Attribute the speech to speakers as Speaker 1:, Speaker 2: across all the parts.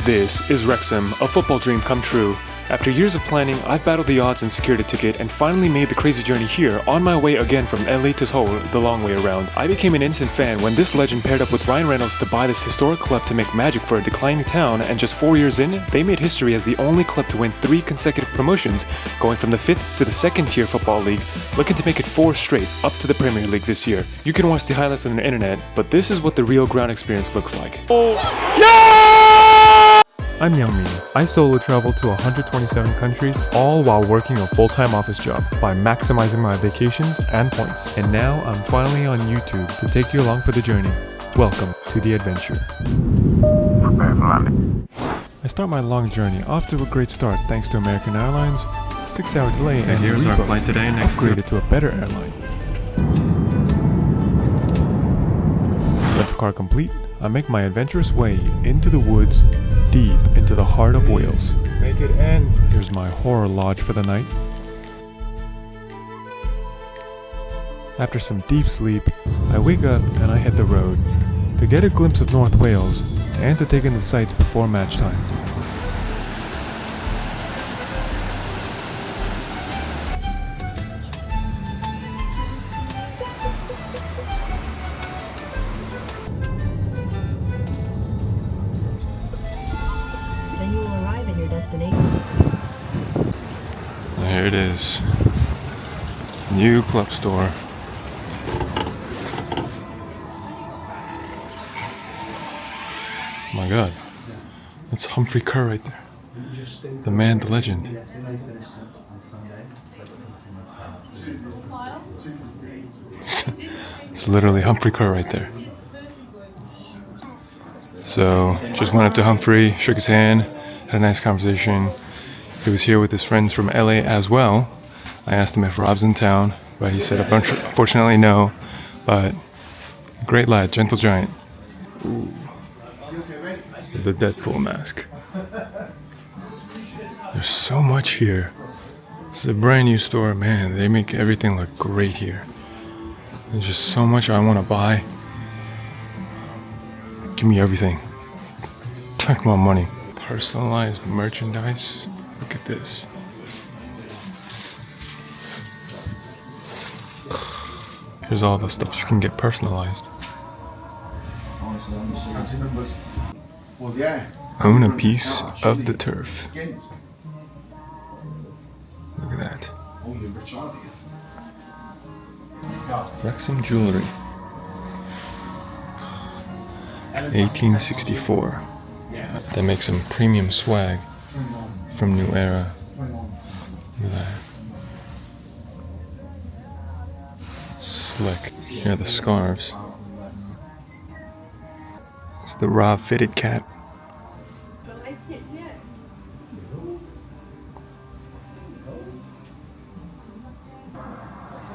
Speaker 1: This is Wrexham, a football dream come true. After years of planning, I've battled the odds and secured a ticket and finally made the crazy journey here, on my way again from LA to Seoul, the long way around. I became an instant fan when this legend paired up with Ryan Reynolds to buy this historic club to make magic for a declining town, and just 4 years in, they made history as the only club to win 3 consecutive promotions, going from the 5th to the 2nd tier football league, looking to make it 4 straight, up to the Premier League this year. You can watch the highlights on the internet, but this is what the real ground experience looks like. I'm Youngmin. I solo travel to 127 countries, all while working a full-time office job by maximizing my vacations and points. And now I'm finally on YouTube to take you along for the journey. Welcome to the adventure.
Speaker 2: Prepare for landing.
Speaker 1: I start my long journey off to a great start thanks to American Airlines, 6-hour delay, and
Speaker 3: here's our flight today, next
Speaker 1: upgraded to a better airline. Rental car complete, I make my adventurous way into the woods, deep into the heart of Wales. Make it end. Here's my horror lodge for the night. After some deep sleep, I wake up and I hit the road to get a glimpse of North Wales and to take in the sights before match time.
Speaker 4: Then you will arrive at your destination.
Speaker 3: There it is. New club store. Oh my god. That's Humphrey Ker right there. The man, the legend. It's literally Humphrey Ker right there. So, just went up to Humphrey, shook his hand, had a nice conversation. He was here with his friends from LA as well. I asked him if Rob's in town, but he said unfortunately no. But great lad, gentle giant. Ooh. The Deadpool mask. There's so much here. This is a brand new store, man. They make everything look great here. There's just so much I want to buy. Give me everything. Take my money. Personalized merchandise. Look at this. Here's all the stuff you can get personalized. Own a piece of the turf. Look at that. Wrexham jewelry. 1864. They make some premium swag from New Era. Look at that. Slick. Here are the scarves. It's the Rob fitted cap.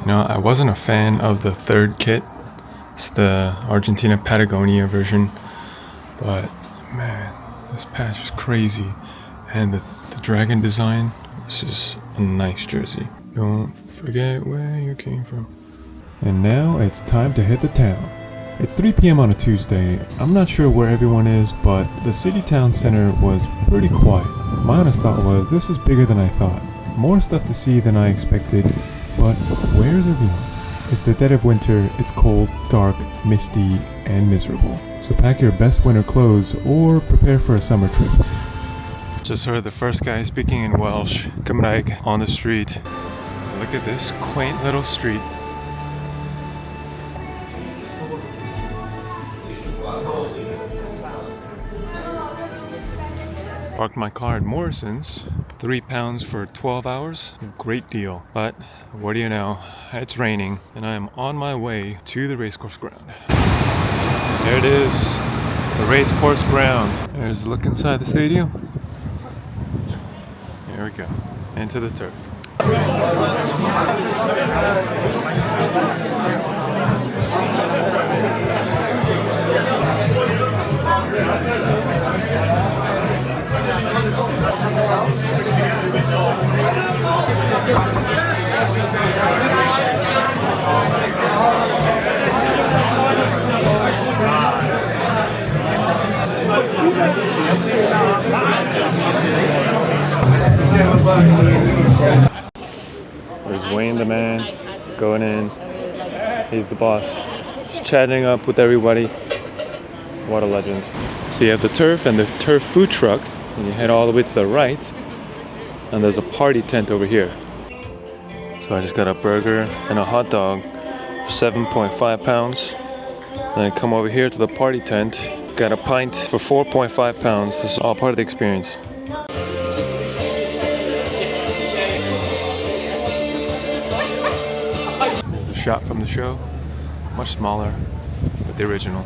Speaker 3: You know, I wasn't a fan of the third kit. It's the Argentina Patagonia version. But man, this patch is crazy. And the dragon design, this is a nice jersey. Don't forget where you came from. And now it's time to hit the town. It's 3 p.m. on a Tuesday. I'm not sure where everyone is, but the city town center was pretty quiet. My honest thought was, this is bigger than I thought. More stuff to see than I expected, but where's everyone? It's the dead of winter, it's cold, dark, misty, and miserable. So pack your best winter clothes or prepare for a summer trip. Just heard the first guy speaking in Welsh, Gymraeg, on the street. Look at this quaint little street. Parked my car at Morrison's, £3 for 12 hours, great deal. But what do you know, it's raining and I am on my way to the Racecourse Ground. There it is, the Racecourse Ground. There's a look inside the stadium. Here we go, into the turf. There's Wayne the man going in. He's the boss. Just chatting up with everybody. What a legend. So you have the turf and the turf food truck, and you head all the way to the right, and there's a party tent over here. So I just got a burger and a hot dog for 7.5 pounds. Then I come over here to the party tent, got a pint for 4.5 pounds. This is all part of the experience. There's the shot from the show, much smaller, but the original.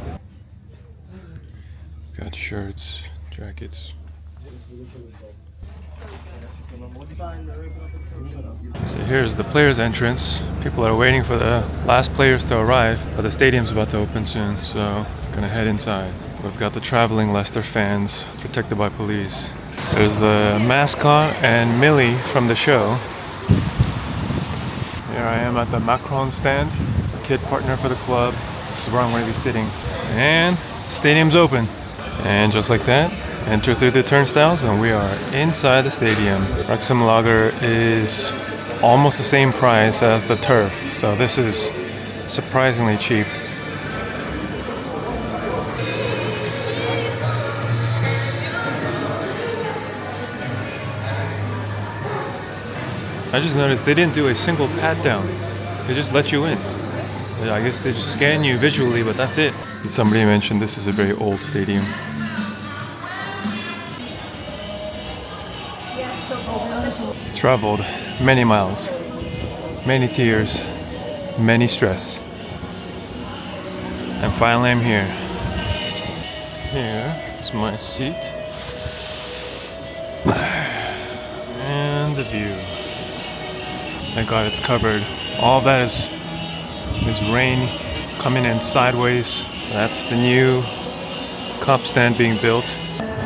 Speaker 3: Got shirts, jackets. So here's the players' entrance. People are waiting for the last players to arrive, but the stadium's about to open soon, so gonna head inside. We've got the traveling Leicester fans protected by police. There's the mascot and Millie from the show. Here I am at the Macron stand, kid partner for the club. This is where I'm going to be sitting. And stadium's open. And just like that, enter through the turnstiles and we are inside the stadium. Wrexham Lager is almost the same price as the turf, so this is surprisingly cheap. I just noticed they didn't do a single pat down. They just let you in. I guess they just scan you visually, but that's it. Somebody mentioned this is a very old stadium. Traveled many miles, many tears, many stress. And finally I'm here. Here is my seat. And the view. Thank God it's covered. All of that is rain coming in sideways. That's the new cup stand being built.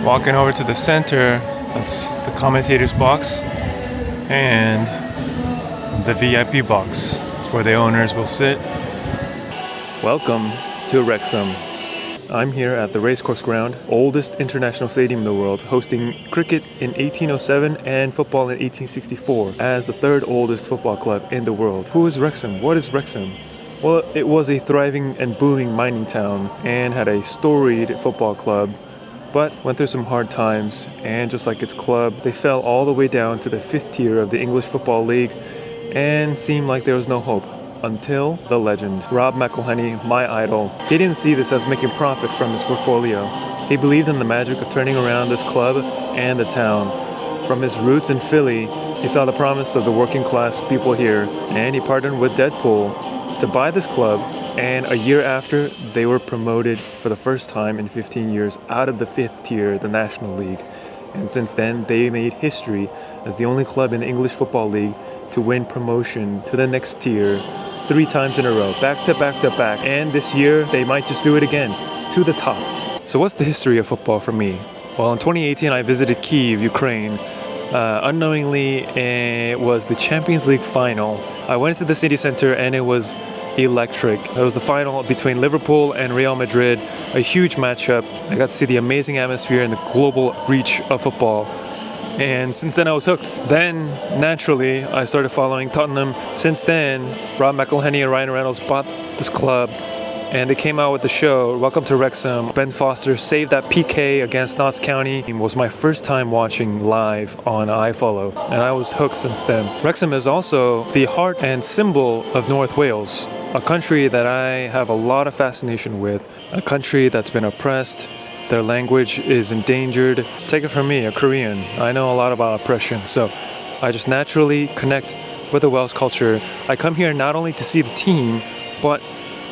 Speaker 3: Walking over to the center, that's the commentator's box. And the VIP box. It's where the owners will sit. Welcome to Wrexham. I'm here at the Racecourse Ground, oldest international stadium in the world, hosting cricket in 1807 and football in 1864 as the third oldest football club in the world. Who is Wrexham? What is Wrexham? Well, it was a thriving and booming mining town and had a storied football club, but went through some hard times, and just like its club, they fell all the way down to the 5th tier of the English Football League and seemed like there was no hope. Until the legend, Rob McElhenney, my idol. He didn't see this as making profit from his portfolio. He believed in the magic of turning around this club and the town. From his roots in Philly, he saw the promise of the working class people here, and he partnered with Deadpool to buy this club, and a year after, they were promoted for the first time in 15 years out of the 5th tier, the National League. And since then, they made history as the only club in the English Football League to win promotion to the next tier 3 times in a row, back to back to back. And this year, they might just do it again, to the top. So what's the history of football for me? Well, in 2018, I visited Kyiv, Ukraine. Unknowingly, it was the Champions League final. I went to the city center and it was electric. It was the final between Liverpool and Real Madrid, a huge matchup. I got to see the amazing atmosphere and the global reach of football. And since then I was hooked. Then, naturally, I started following Tottenham. Since then, Rob McElhenney and Ryan Reynolds bought this club, and they came out with the show, Welcome to Wrexham. Ben Foster saved that PK against Notts County. It was my first time watching live on iFollow, and I was hooked since then. Wrexham is also the heart and symbol of North Wales, a country that I have a lot of fascination with, a country that's been oppressed. Their language is endangered. Take it from me, a Korean. I know a lot about oppression, so I just naturally connect with the Welsh culture. I come here not only to see the team, but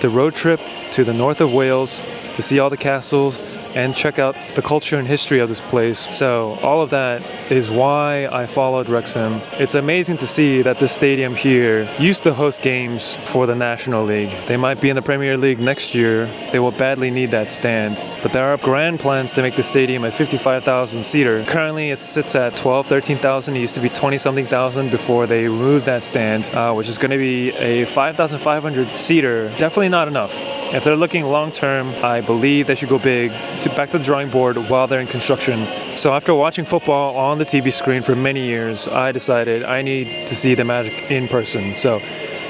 Speaker 3: to road trip to the north of Wales, to see all the castles, and check out the culture and history of this place. So all of that is why I followed Wrexham. It's amazing to see that this stadium here used to host games for the National League. They might be in the Premier League next year. They will badly need that stand. But there are grand plans to make the stadium a 55,000 seater. Currently it sits at 13,000. It used to be 20-something thousand before they removed that stand, which is going to be a 5,500 seater. Definitely not enough.
Speaker 1: If they're looking long term, I believe they should go big, back to the drawing board while they're in construction. So after watching football on the TV screen for many years, I decided I need to see the Magic in person. So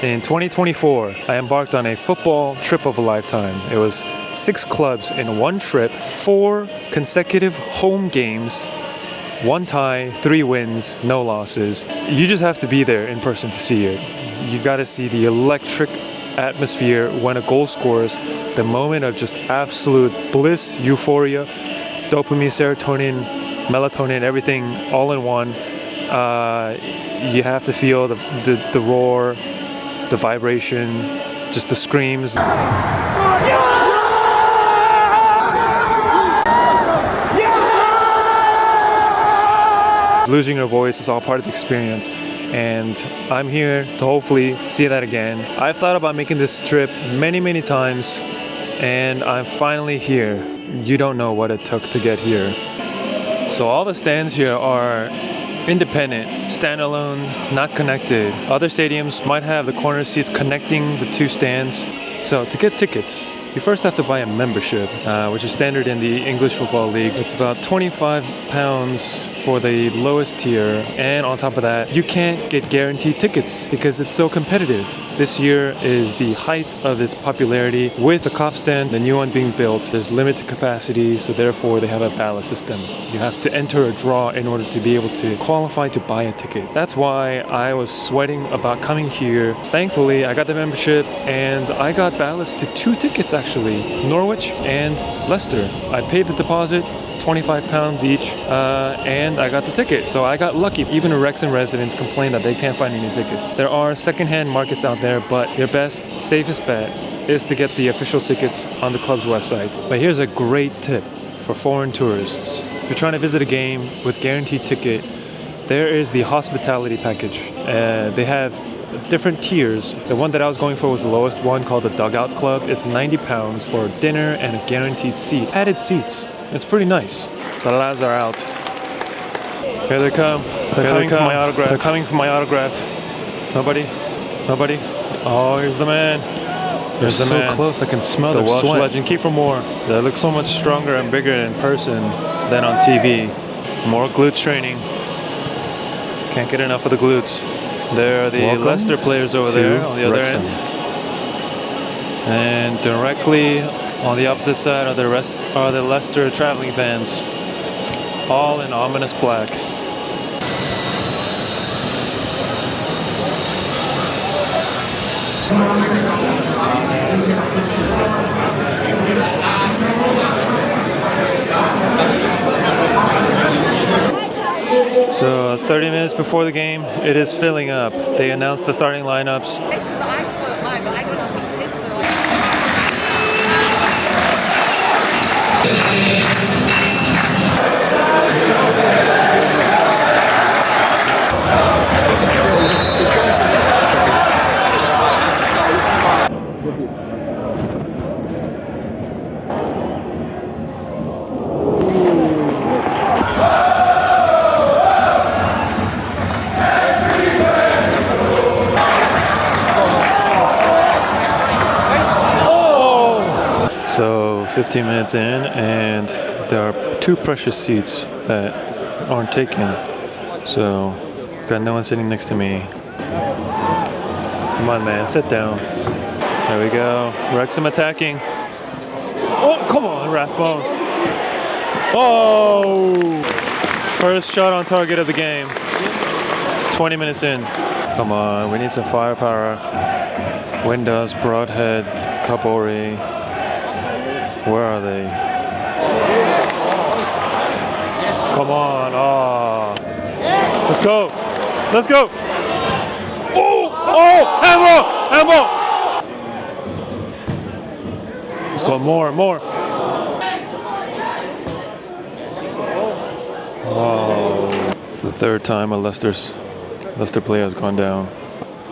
Speaker 1: in 2024, I embarked on a football trip of a lifetime. It was 6 clubs in one trip, 4 consecutive home games, 1 tie, 3 wins, no losses. You just have to be there in person to see it. You got to see the electric atmosphere when a goal scores, the moment of just absolute bliss, euphoria, dopamine, serotonin, melatonin, everything all in one. You have to feel the roar, the vibration, just the screams. Losing your voice is all part of the experience, and I'm here to hopefully see that again. I've thought about making this trip many times, and I'm finally here. You don't know what it took to get here. So all the stands here are independent, standalone, not connected. Other stadiums might have the corner seats connecting the 2 stands. So to get tickets, you first have to buy a membership, which is standard in the English Football League. It's about £25 for the lowest tier, and on top of that, you can't get guaranteed tickets because it's so competitive. This year is the height of its popularity. With the Cop stand, the new one being built, there's limited capacity, so therefore they have a ballot system. You have to enter a draw in order to be able to qualify to buy a ticket. That's why I was sweating about coming here. Thankfully, I got the membership and I got ballots to 2 tickets actually, Norwich and Leicester. I paid the deposit, £25 each, and I got the ticket. So I got lucky. Even Wrexham residents complain that they can't find any tickets. There are secondhand markets out there, but your best, safest bet is to get the official tickets on the club's website. But here's a great tip for foreign tourists. If you're trying to visit a game with guaranteed ticket, there is the hospitality package. They have different tiers. The one that I was going for was the lowest one, called the Dugout Club. It's £90 for dinner and a guaranteed seat. Added seats. It's pretty nice. The lads are out. Here they come. They're coming for my autograph. They're coming for my autograph. Nobody? Nobody? Oh, here's the man. They're so close. I can smell the Welsh legend. Keep for more. They look so much stronger and bigger in person than on TV. More glutes training. Can't get enough of the glutes. There are the Leicester players over there on the other end. And directly on the opposite side are the Leicester traveling fans, all in ominous black. So 30 minutes before the game, it is filling up. They announced the starting lineups. So 15 minutes in, and there are 2 precious seats that aren't taken. So I've got no one sitting next to me. Come on, man, sit down. There we go. Wrexham attacking. Oh, come on, Rathbone. Oh! First shot on target of the game. 20 minutes in. Come on, we need some firepower. Windows, Broadhead, Kabori. Where are they? Come on. Oh. Let's go. Let's go. Oh, handball. Let's go more. Oh. It's the 3rd time a Leicester player has gone down.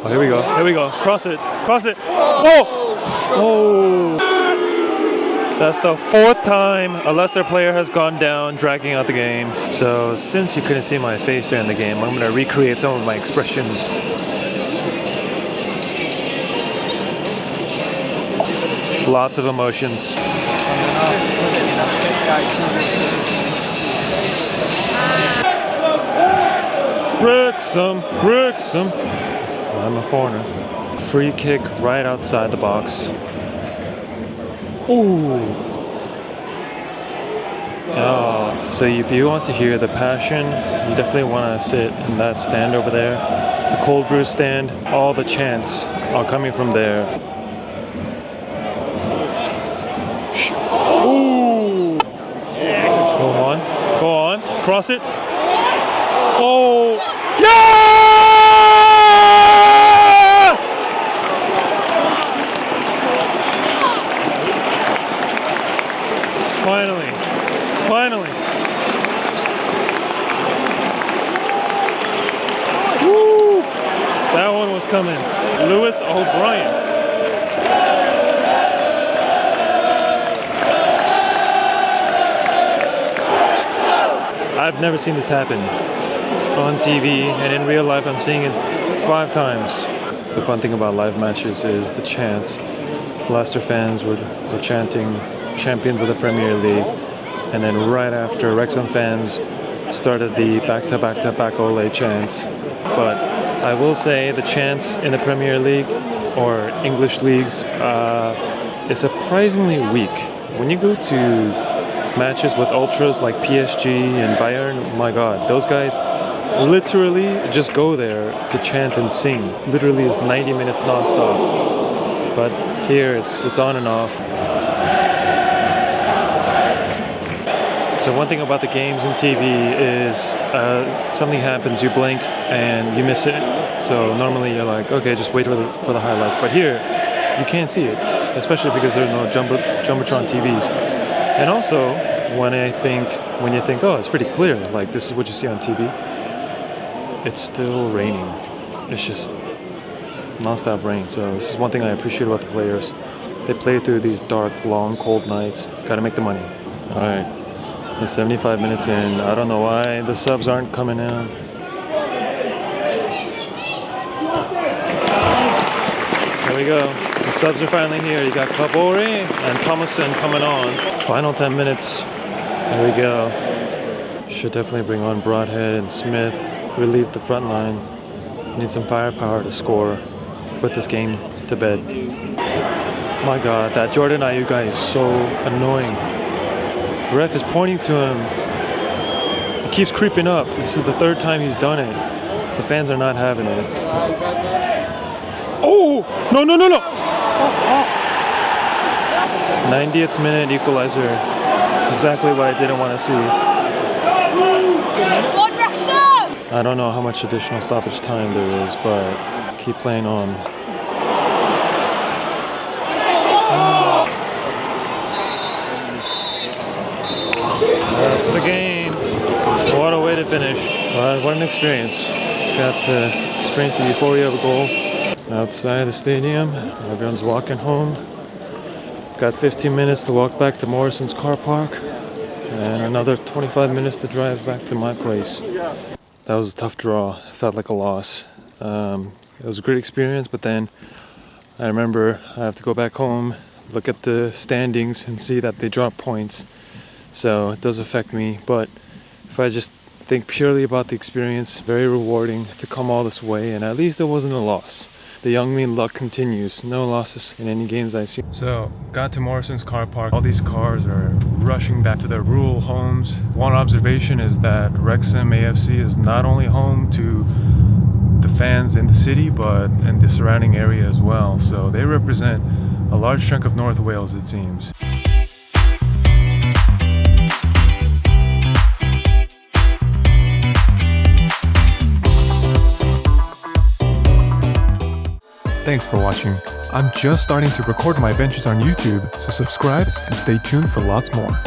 Speaker 1: Oh, here we go. Cross it. Oh. That's the 4th time a Leicester player has gone down, dragging out the game. So since you couldn't see my face during the game, I'm going to recreate some of my expressions. Lots of emotions. Wrexham, Wrexham. I'm a corner. Free kick right outside the box. Ooh. Oh, so if you want to hear the passion, you definitely want to sit in that stand over there. The cold brew stand, all the chants are coming from there. Ooh. Go on, cross it. Oh, yeah! Finally. Woo! That one was coming. Lewis O'Brien. I've never seen this happen on TV, and in real life I'm seeing it 5 times. The fun thing about live matches is the chants. Leicester fans were chanting champions of the Premier League, and then right after, Wrexham fans started the back-to-back Ole chants. But I will say the chants in the Premier League or English leagues is surprisingly weak. When you go to matches with ultras like PSG and Bayern, oh my god, those guys literally just go there to chant and sing. Literally it's 90 minutes non-stop. But here it's on and off. So one thing about the games and TV is something happens, you blink and you miss it. So normally you're like, okay, just wait for the highlights. But here, you can't see it, especially because there are no Jumbotron TVs. And also, when you think, oh, it's pretty clear, like this is what you see on TV, it's still raining. It's just non-stop rain. So this is one thing I appreciate about the players. They play through these dark, long, cold nights. Gotta make the money. All right. It's 75 minutes in. I don't know why the subs aren't coming in. There we go. The subs are finally here. You got Kabori and Thomason coming on. Final 10 minutes. There we go. Should definitely bring on Broadhead and Smith. Relieve the front line. Need some firepower to score. Put this game to bed. My god, that Jordan Ayew guy is so annoying. The ref is pointing to him. He keeps creeping up. This is the 3rd time he's done it. The fans are not having it. Oh! No! 90th minute equalizer. Exactly what I didn't want to see. I don't know how much additional stoppage time there is, but keep playing on. That's the game. What a way to finish. What an experience. Got to experience the euphoria of a goal outside the stadium. Everyone's walking home. Got 15 minutes to walk back to Morrison's car park. And another 25 minutes to drive back to my place. That was a tough draw. It felt like a loss. It was a great experience, but then I remember I have to go back home, look at the standings and see that they dropped points. So it does affect me, but if I just think purely about the experience, very rewarding to come all this way, and at least there wasn't a loss. The Young Mean luck continues. No losses in any games I've seen. So, got to Morrison's car park. All these cars are rushing back to their rural homes. One observation is that Wrexham AFC is not only home to the fans in the city, but in the surrounding area as well. So they represent a large chunk of North Wales, it seems. Thanks for watching. I'm just starting to record my adventures on YouTube, so subscribe and stay tuned for lots more.